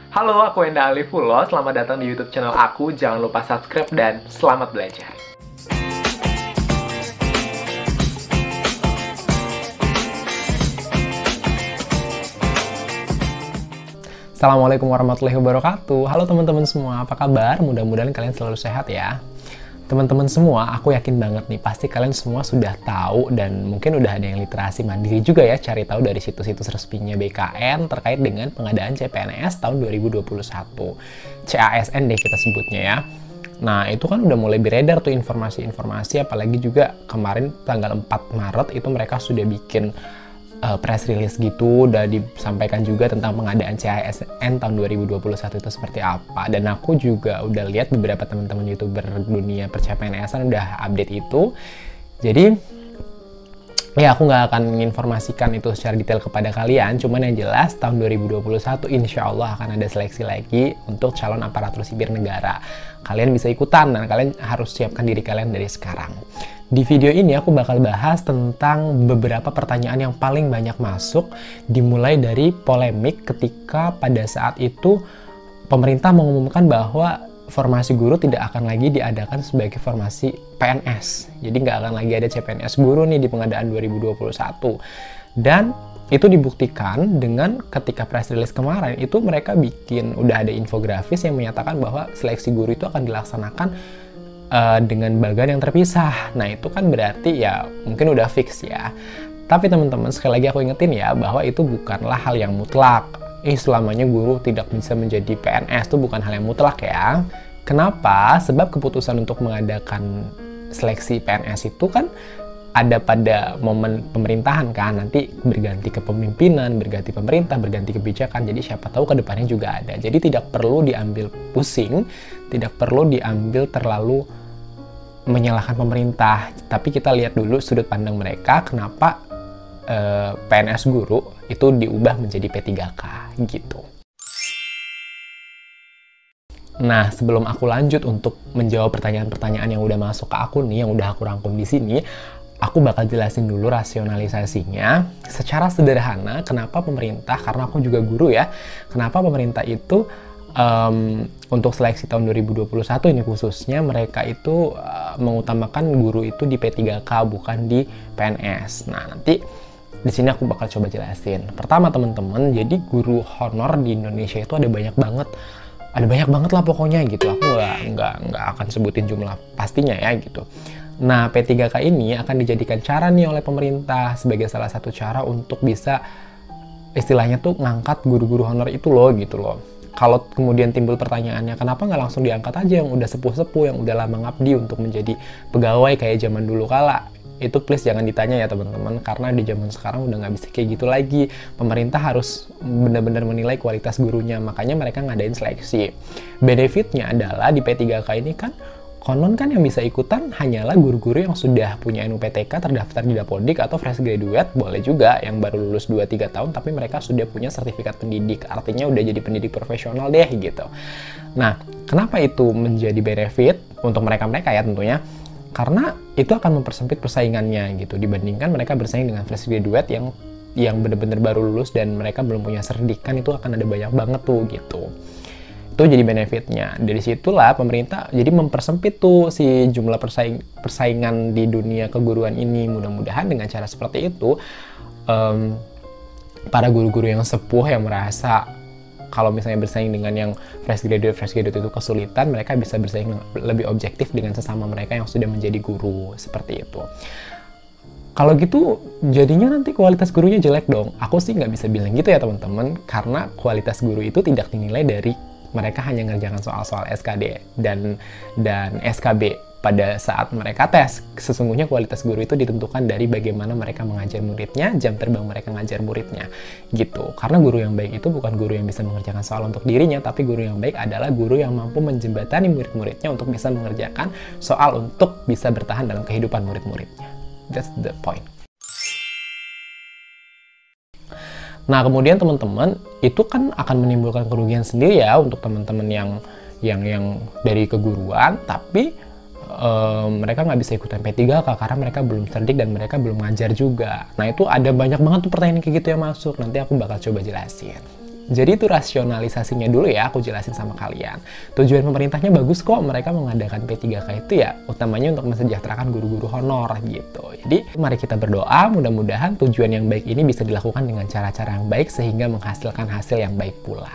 Halo, aku Enda Alifulo. Selamat datang di YouTube channel aku. Jangan lupa subscribe dan selamat belajar. Assalamualaikum warahmatullahi wabarakatuh. Halo teman-teman semua, apa kabar? Mudah-mudahan kalian selalu sehat ya. Teman-teman semua, aku yakin banget nih, pasti kalian semua sudah tahu dan mungkin udah ada yang literasi mandiri juga ya, cari tahu dari situs-situs resminya BKN terkait dengan pengadaan CPNS tahun 2021. CASN deh kita sebutnya ya. Nah, itu kan udah mulai beredar tuh informasi-informasi, apalagi juga kemarin tanggal 4 Maret itu mereka sudah bikin press release gitu, udah disampaikan juga tentang pengadaan CASN tahun 2021 itu seperti apa. Dan aku juga udah lihat beberapa teman-teman YouTuber dunia per-CPNS-an udah update itu. Jadi ya aku nggak akan menginformasikan itu secara detail kepada kalian, cuman yang jelas tahun 2021 insya Allah akan ada seleksi lagi untuk calon aparatur sipil negara. Kalian bisa ikutan dan kalian harus siapkan diri kalian dari sekarang. Di video ini aku bakal bahas tentang beberapa pertanyaan yang paling banyak masuk, dimulai dari polemik ketika pada saat itu pemerintah mengumumkan bahwa formasi guru tidak akan lagi diadakan sebagai formasi PNS. Jadi nggak akan lagi ada CPNS guru nih di pengadaan 2021. Dan itu dibuktikan dengan ketika press release kemarin, itu mereka udah ada infografis yang menyatakan bahwa seleksi guru itu akan dilaksanakan dengan bagan yang terpisah. Nah itu kan berarti ya mungkin udah fix ya. Tapi teman-teman, sekali lagi aku ingetin ya bahwa itu bukanlah hal yang mutlak. Selamanya guru tidak bisa menjadi PNS itu bukan hal yang mutlak ya. Kenapa? Sebab keputusan untuk mengadakan seleksi PNS itu kan ada pada momen pemerintahan kan, nanti berganti kepemimpinan, berganti pemerintah, berganti kebijakan, jadi siapa tahu kedepannya juga ada. Jadi tidak perlu diambil pusing, tidak perlu diambil terlalu menyalahkan pemerintah, tapi kita lihat dulu sudut pandang mereka, kenapa PNS guru itu diubah menjadi P3K gitu. Nah, sebelum aku lanjut untuk menjawab pertanyaan-pertanyaan yang udah masuk ke aku nih, yang udah aku rangkum di sini, aku bakal jelasin dulu rasionalisasinya secara sederhana kenapa pemerintah, karena aku juga guru ya, kenapa pemerintah itu untuk seleksi tahun 2021 ini khususnya mereka itu mengutamakan guru itu di P3K bukan di PNS. Nah, nanti di sini aku bakal coba jelasin. Pertama teman-teman, jadi guru honor di Indonesia itu ada banyak banget lah pokoknya gitu. Aku nggak akan sebutin jumlah pastinya ya gitu. Nah, P3K ini akan dijadikan cara nih oleh pemerintah sebagai salah satu cara untuk bisa istilahnya tuh ngangkat guru-guru honor itu loh gitu loh. Kalau kemudian timbul pertanyaannya, kenapa nggak langsung diangkat aja yang udah sepuh-sepuh, yang udah lama ngabdi untuk menjadi pegawai kayak zaman dulu kala? Itu please jangan ditanya ya teman-teman, karena di zaman sekarang udah nggak bisa kayak gitu lagi. Pemerintah harus benar-benar menilai kualitas gurunya, makanya mereka ngadain seleksi. Benefitnya adalah di P3K ini kan, konon kan yang bisa ikutan hanyalah guru-guru yang sudah punya NUPTK terdaftar di Dapodik atau fresh graduate, boleh juga yang baru lulus 2-3 tahun tapi mereka sudah punya sertifikat pendidik, artinya udah jadi pendidik profesional deh gitu. Nah, kenapa itu menjadi benefit untuk mereka-mereka ya tentunya? Karena itu akan mempersempit persaingannya gitu, dibandingkan mereka bersaing dengan fresh graduate yang benar-benar baru lulus dan mereka belum punya serdik, kan itu akan ada banyak banget tuh gitu. Itu jadi benefitnya. Dari situlah pemerintah jadi mempersempit tuh si jumlah persaingan di dunia keguruan ini. Mudah-mudahan dengan cara seperti itu para guru-guru yang sepuh yang merasa kalau misalnya bersaing dengan yang fresh graduate itu kesulitan, mereka bisa bersaing lebih objektif dengan sesama mereka yang sudah menjadi guru, seperti itu. Kalau gitu jadinya nanti kualitas gurunya jelek dong. Aku sih nggak bisa bilang gitu ya teman-teman, karena kualitas guru itu tidak dinilai dari mereka hanya ngerjakan soal-soal SKD dan SKB pada saat mereka tes. Sesungguhnya kualitas guru itu ditentukan dari bagaimana mereka mengajar muridnya, jam terbang mereka mengajar muridnya gitu. Karena guru yang baik itu bukan guru yang bisa mengerjakan soal untuk dirinya, tapi guru yang baik adalah guru yang mampu menjembatani murid-muridnya untuk bisa mengerjakan soal untuk bisa bertahan dalam kehidupan murid-muridnya. That's the point. Nah, kemudian teman-teman, itu kan akan menimbulkan kerugian sendiri ya untuk teman-teman yang dari keguruan, tapi mereka nggak bisa ikutan P3K karena mereka belum cerdik dan mereka belum ngajar juga. Nah, itu ada banyak banget tuh pertanyaan kayak gitu yang masuk. Nanti aku bakal coba jelasin. Jadi itu rasionalisasinya dulu ya, aku jelasin sama kalian. Tujuan pemerintahnya bagus kok, mereka mengadakan P3K itu ya, utamanya untuk mensejahterakan guru-guru honor gitu. Jadi mari kita berdoa, mudah-mudahan tujuan yang baik ini bisa dilakukan dengan cara-cara yang baik sehingga menghasilkan hasil yang baik pula.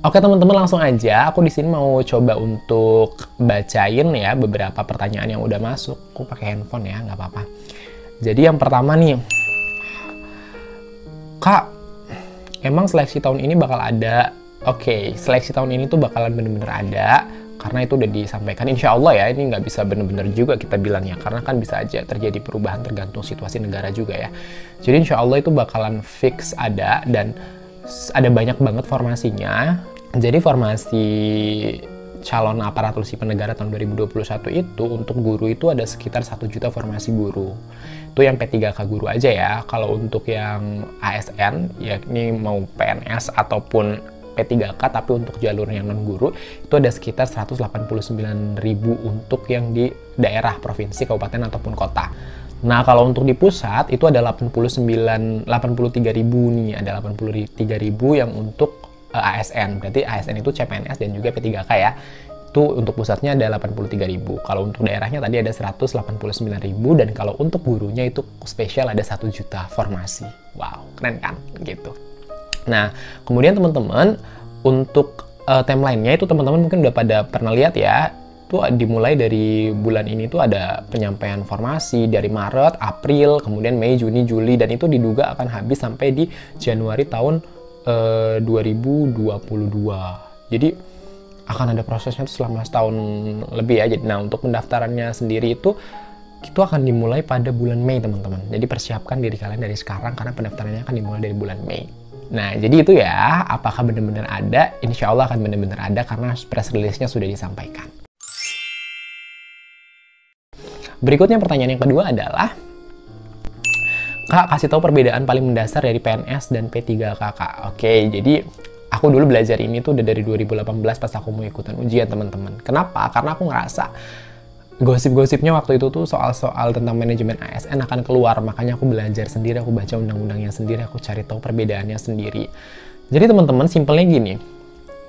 Oke teman-teman, langsung aja. Aku di sini mau coba untuk bacain ya beberapa pertanyaan yang udah masuk. Aku pakai handphone ya, nggak apa-apa. Jadi yang pertama nih, Kak, emang seleksi tahun ini bakal ada? Oke, seleksi tahun ini tuh bakalan bener-bener ada, karena itu udah disampaikan. Insya Allah ya, ini nggak bisa bener-bener juga kita bilangnya, karena kan bisa aja terjadi perubahan tergantung situasi negara juga ya. Jadi insya Allah itu bakalan fix ada, dan ada banyak banget formasinya. Jadi formasi calon aparatur sipil negara tahun 2021 itu untuk guru itu ada sekitar 1 juta formasi guru. Itu yang P3K guru aja ya. Kalau untuk yang ASN, yakni mau PNS ataupun P3K tapi untuk jalur yang non guru itu ada sekitar 189.000 untuk yang di daerah, provinsi, kabupaten ataupun kota. Nah, kalau untuk di pusat itu ada 83.000 nih, ada 83.000 yang untuk ASN, berarti ASN itu CPNS dan juga P3K ya. Itu untuk pusatnya ada 83.000. Kalau untuk daerahnya tadi ada 189.000, dan kalau untuk gurunya itu spesial ada 1 juta formasi. Wow, keren kan? Gitu. Nah, kemudian teman-teman untuk timeline-nya itu teman-teman mungkin udah pada pernah lihat ya. Itu dimulai dari bulan ini tuh ada penyampaian formasi dari Maret, April, kemudian Mei, Juni, Juli, dan itu diduga akan habis sampai di Januari tahun 2022. Jadi akan ada prosesnya tuh selama setahun lebih ya. Jadi, nah untuk pendaftarannya sendiri itu akan dimulai pada bulan Mei teman-teman. Jadi persiapkan diri kalian dari sekarang karena pendaftarannya akan dimulai dari bulan Mei. Nah jadi itu ya, apakah benar-benar ada? Insya Allah akan benar-benar ada karena press release-nya sudah disampaikan. Berikutnya pertanyaan yang kedua adalah, Kak, kasih tahu perbedaan paling mendasar dari PNS dan P3K, Kak. Oke, jadi aku dulu belajar ini tuh udah dari 2018 pas aku mau ikutan ujian, teman-teman. Kenapa? Karena aku ngerasa gosip-gosipnya waktu itu tuh soal-soal tentang manajemen ASN akan keluar. Makanya aku belajar sendiri, aku baca undang-undangnya sendiri, aku cari tahu perbedaannya sendiri. Jadi teman-teman, simpelnya gini.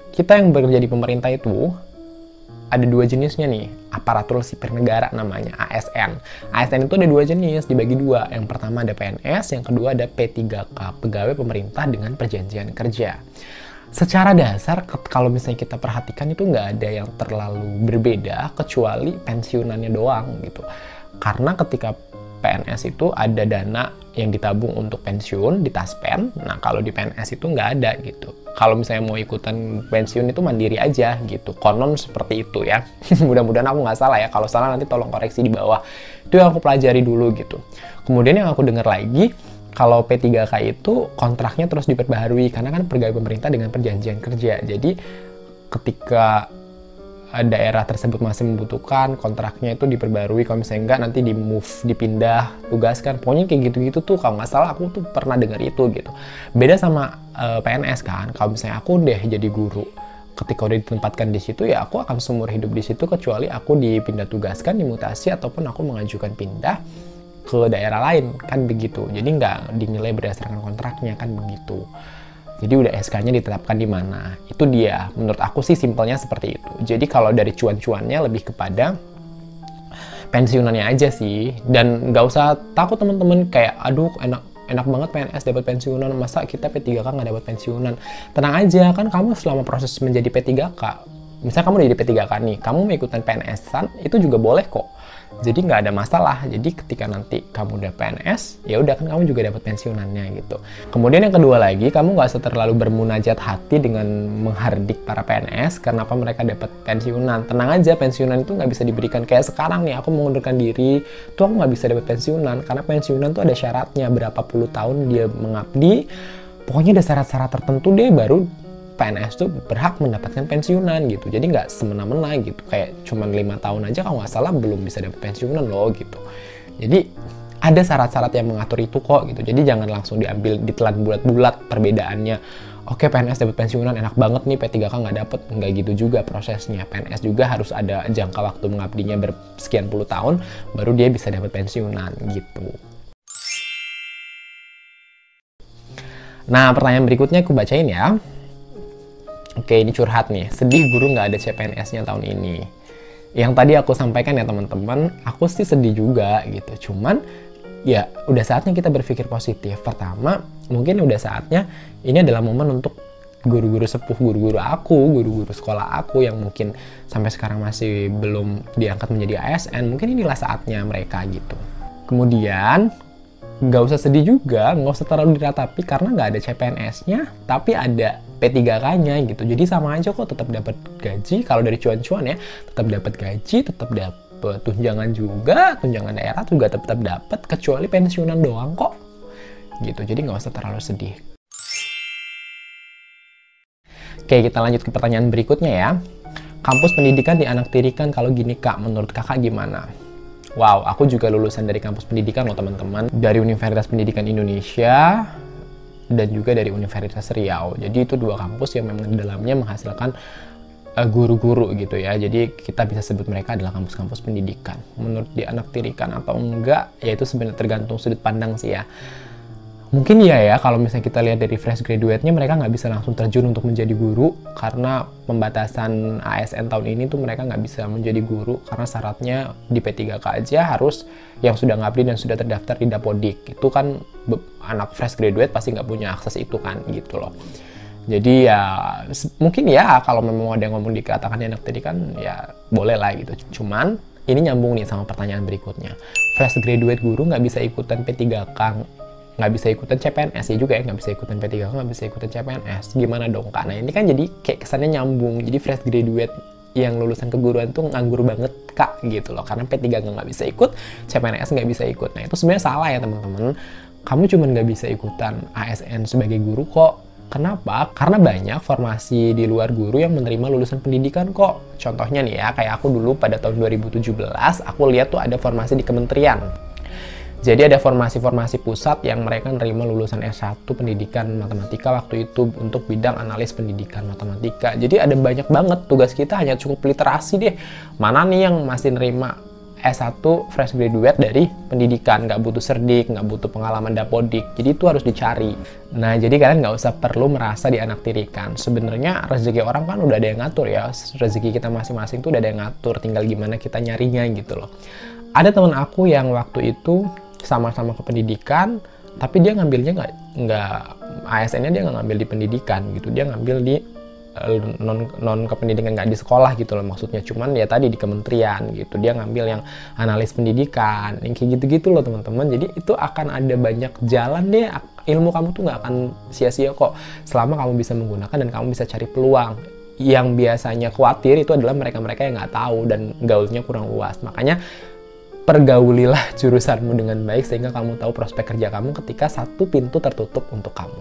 Kita yang bekerja di pemerintah itu ada 2 jenisnya nih, aparatur sipil negara namanya, ASN. ASN itu ada 2 jenis, dibagi 2. Yang pertama ada PNS, yang kedua ada P3K, pegawai pemerintah dengan perjanjian kerja. Secara dasar, kalau misalnya kita perhatikan itu nggak ada yang terlalu berbeda, kecuali pensiunannya doang gitu. Karena ketika PNS itu ada dana yang ditabung untuk pensiun di Taspen. Nah, kalau di PNS itu nggak ada gitu. Kalau misalnya mau ikutan pensiun itu mandiri aja gitu. Konon seperti itu ya. Mudah-mudahan aku nggak salah ya. Kalau salah nanti tolong koreksi di bawah. Itu yang aku pelajari dulu gitu. Kemudian yang aku dengar lagi, kalau P3K itu kontraknya terus diperbaharui. Karena kan pegawai pemerintah dengan perjanjian kerja. Jadi ketika daerah tersebut masih membutuhkan, kontraknya itu diperbarui. Kalau misalnya enggak, nanti di move, dipindah, tugaskan. Pokoknya kayak gitu-gitu tuh, kalau nggak salah aku tuh pernah dengar itu gitu. Beda sama PNS kan, kalau misalnya aku deh jadi guru, ketika udah ditempatkan di situ ya aku akan seumur hidup di situ, kecuali aku dipindah tugaskan, dimutasi, ataupun aku mengajukan pindah ke daerah lain, kan begitu. Jadi nggak dinilai berdasarkan kontraknya, kan begitu. Jadi udah SK-nya ditetapkan di mana. Itu dia. Menurut aku sih simpelnya seperti itu. Jadi kalau dari cuan-cuannya lebih kepada pensiunannya aja sih. Dan nggak usah takut teman-teman kayak, aduh enak banget PNS dapat pensiunan. Masa kita P3K nggak dapat pensiunan? Tenang aja, kan kamu selama proses menjadi P3K, misalnya kamu udah jadi P3K nih, kamu mau ikutan PNS-an, itu juga boleh kok. Jadi nggak ada masalah. Jadi ketika nanti kamu udah PNS, ya udah kan kamu juga dapat pensiunannya gitu. Kemudian yang kedua lagi, kamu nggak usah terlalu bermunajat hati dengan menghardik para PNS kenapa mereka dapat pensiunan. Tenang aja, pensiunan itu nggak bisa diberikan kayak sekarang nih. Aku mengundurkan diri, tuh aku nggak bisa dapat pensiunan karena pensiunan tuh ada syaratnya berapa puluh tahun dia mengabdi. Pokoknya ada syarat-syarat tertentu deh baru PNS tuh berhak mendapatkan pensiunan gitu. Jadi nggak semena-mena gitu. Kayak cuman 5 tahun aja kalau nggak salah belum bisa dapat pensiunan loh gitu. Jadi ada syarat-syarat yang mengatur itu kok gitu. Jadi jangan langsung diambil, ditelan bulat-bulat perbedaannya. Oke, PNS dapat pensiunan enak banget nih, P3K nggak dapat. Nggak gitu juga prosesnya. PNS juga harus ada jangka waktu mengabdinya bersekian puluh tahun baru dia bisa dapat pensiunan gitu. Nah, pertanyaan berikutnya aku bacain ya. Oke, ini curhat nih. Sedih guru nggak ada CPNS-nya tahun ini. Yang tadi aku sampaikan ya teman-teman, aku sih sedih juga gitu. Cuman ya udah saatnya kita berpikir positif. Pertama, mungkin udah saatnya ini adalah momen untuk guru-guru sepuh, guru-guru aku, guru-guru sekolah aku yang mungkin sampai sekarang masih belum diangkat menjadi ASN, mungkin inilah saatnya mereka gitu. Kemudian, nggak usah sedih juga, nggak usah terlalu diratapi karena nggak ada CPNS-nya, tapi ada P3K-nya gitu. Jadi sama aja kok, tetap dapat gaji, kalau dari cuan-cuan ya, tetap dapat gaji, tetap dapat tunjangan juga, tunjangan daerah juga tetap dapat, kecuali pensiunan doang kok. Gitu, jadi nggak usah terlalu sedih. Oke, kita lanjut ke pertanyaan berikutnya ya. Kampus pendidikan dianaktirikan kalau gini Kak, menurut Kakak gimana? Wow, aku juga lulusan dari kampus pendidikan loh teman-teman. Dari Universitas Pendidikan Indonesia dan juga dari Universitas Riau. Jadi itu dua kampus yang memang di dalamnya menghasilkan guru-guru gitu ya. Jadi kita bisa sebut mereka adalah kampus-kampus pendidikan. Menurut dianaktirikan atau enggak, ya itu sebenarnya tergantung sudut pandang sih ya. Mungkin ya kalau misalnya kita lihat dari fresh graduate-nya, mereka nggak bisa langsung terjun untuk menjadi guru karena pembatasan ASN tahun ini tuh mereka nggak bisa menjadi guru karena syaratnya di P3K aja harus yang sudah ngabdi dan sudah terdaftar di Dapodik. Itu kan anak fresh graduate pasti nggak punya akses itu kan gitu loh. Jadi ya mungkin ya kalau memang ada yang ngomong dikatakan anak tadi kan ya boleh lah gitu. Cuman ini nyambung nih sama pertanyaan berikutnya. Fresh graduate guru nggak bisa ikutan P3K, nggak bisa ikutan CPNS ya juga ya, nggak bisa ikutan P3K, nggak bisa ikutan CPNS. Gimana dong Kak? Nah ini kan jadi kayak kesannya nyambung. Jadi fresh graduate yang lulusan keguruan tuh nganggur banget Kak gitu loh. Karena P3K nggak bisa ikut, CPNS nggak bisa ikut. Nah itu sebenarnya salah ya teman-teman. Kamu cuma nggak bisa ikutan ASN sebagai guru kok. Kenapa? Karena banyak formasi di luar guru yang menerima lulusan pendidikan kok. Contohnya nih ya, kayak aku dulu pada tahun 2017, aku lihat tuh ada formasi di kementerian. Jadi ada formasi-formasi pusat yang mereka nerima lulusan S1 pendidikan matematika waktu itu untuk bidang analis pendidikan matematika. Jadi ada banyak banget, tugas kita hanya cukup literasi deh. Mana nih yang masih nerima S1 fresh graduate dari pendidikan, nggak butuh serdik, nggak butuh pengalaman dapodik. Jadi itu harus dicari. Nah, jadi kalian nggak usah perlu merasa dianaktirikan. Sebenarnya rezeki orang kan udah ada yang ngatur ya. Rezeki kita masing-masing tuh udah ada yang ngatur, tinggal gimana kita nyarinya gitu loh. Ada teman aku yang waktu itu sama-sama ke pendidikan, tapi dia ngambilnya nggak ASN-nya dia nggak ngambil di pendidikan gitu, dia ngambil di non kependidikan, nggak di sekolah gitu loh maksudnya, cuman ya tadi di kementerian gitu, dia ngambil yang analis pendidikan, yang kayak gitu-gitu loh teman-teman. Jadi itu akan ada banyak jalan deh, ilmu kamu tuh nggak akan sia-sia kok selama kamu bisa menggunakan dan kamu bisa cari peluang. Yang biasanya khawatir itu adalah mereka-mereka yang nggak tahu dan gaulnya kurang luas. Makanya pergaulilah jurusanmu dengan baik sehingga kamu tahu prospek kerja kamu ketika satu pintu tertutup untuk kamu.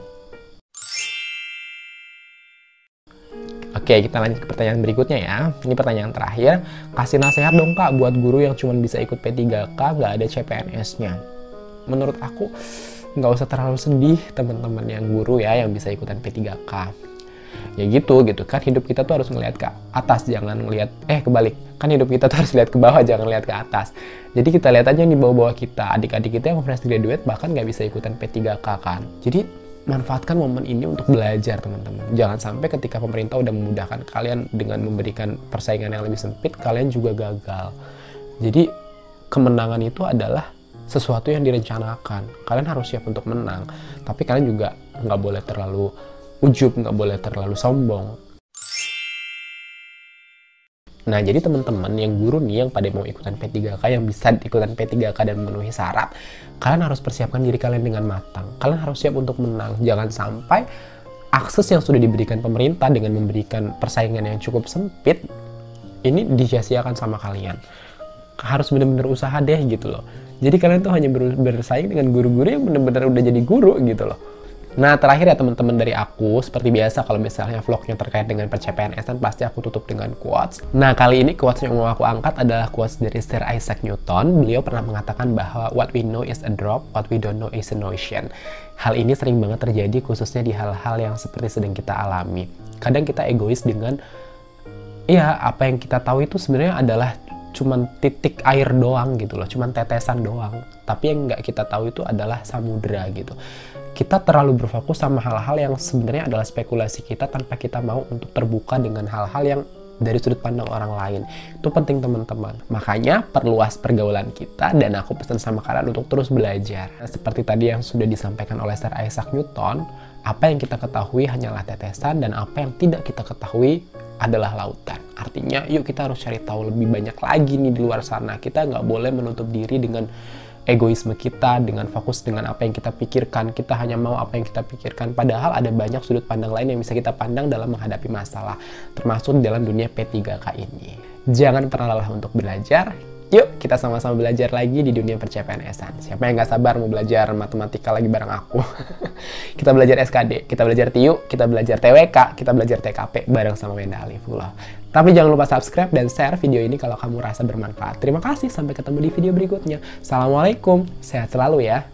Oke, kita lanjut ke pertanyaan berikutnya ya. Ini pertanyaan terakhir. Kasih nasihat dong Kak buat guru yang cuma bisa ikut P3K, nggak ada CPNS-nya. Menurut aku, nggak usah terlalu sedih teman-teman yang guru ya yang bisa ikutan P3K. Ya gitu kan, hidup kita tuh harus ngelihat ke atas, jangan ngelihat kebalik. Kan hidup kita tuh harus lihat ke bawah, jangan lihat ke atas. Jadi kita lihat aja yang di bawah-bawah kita, adik-adik kita yang fresh graduate bahkan nggak bisa ikutan P3K kan. Jadi manfaatkan momen ini untuk belajar teman-teman. Jangan sampai ketika pemerintah udah memudahkan kalian dengan memberikan persaingan yang lebih sempit, kalian juga gagal. Jadi kemenangan itu adalah sesuatu yang direncanakan. Kalian harus siap untuk menang, tapi kalian juga nggak boleh terlalu ujub, nggak boleh terlalu sombong. Nah, jadi teman-teman yang guru nih yang pada mau ikutan P3K, yang bisa ikutan P3K dan memenuhi syarat, kalian harus persiapkan diri kalian dengan matang. Kalian harus siap untuk menang. Jangan sampai akses yang sudah diberikan pemerintah dengan memberikan persaingan yang cukup sempit, ini disia-siakan sama kalian. Harus benar-benar usaha deh gitu loh. Jadi kalian tuh hanya bersaing dengan guru-guru yang benar-benar udah jadi guru gitu loh. Nah, terakhir ya teman-teman dari aku, seperti biasa kalau misalnya vlognya terkait dengan per-CPNS pasti aku tutup dengan quotes. Nah, kali ini quotes yang mau aku angkat adalah quotes dari Sir Isaac Newton. Beliau pernah mengatakan bahwa what we know is a drop, what we don't know is an ocean. Hal ini sering banget terjadi khususnya di hal-hal yang seperti sedang kita alami. Kadang kita egois dengan, ya apa yang kita tahu itu sebenarnya adalah cuman titik air doang gitu loh, cuman tetesan doang. Tapi yang nggak kita tahu itu adalah samudera gitu. kita terlalu berfokus sama hal-hal yang sebenarnya adalah spekulasi kita tanpa kita mau untuk terbuka dengan hal-hal yang dari sudut pandang orang lain. Itu penting teman-teman. Makanya perluas pergaulan kita, dan aku pesan sama kalian untuk terus belajar. Nah, seperti tadi yang sudah disampaikan oleh Sir Isaac Newton, apa yang kita ketahui hanyalah tetesan, dan apa yang tidak kita ketahui adalah lautan. Artinya, yuk kita harus cari tahu lebih banyak lagi nih di luar sana. Kita nggak boleh menutup diri dengan egoisme kita, dengan fokus dengan apa yang kita pikirkan. Kita hanya mau apa yang kita pikirkan, padahal ada banyak sudut pandang lain yang bisa kita pandang dalam menghadapi masalah, termasuk dalam dunia P3K ini. Jangan pernah lelah untuk belajar. Yuk kita sama-sama belajar lagi di dunia per-CPNS-an. Siapa yang nggak sabar mau belajar matematika lagi bareng aku? Kita belajar SKD, kita belajar TIU, kita belajar TWK, kita belajar TKP bareng sama Wenda Alifullah. Tapi jangan lupa subscribe dan share video ini kalau kamu rasa bermanfaat. Terima kasih, sampai ketemu di video berikutnya. Assalamualaikum, sehat selalu ya.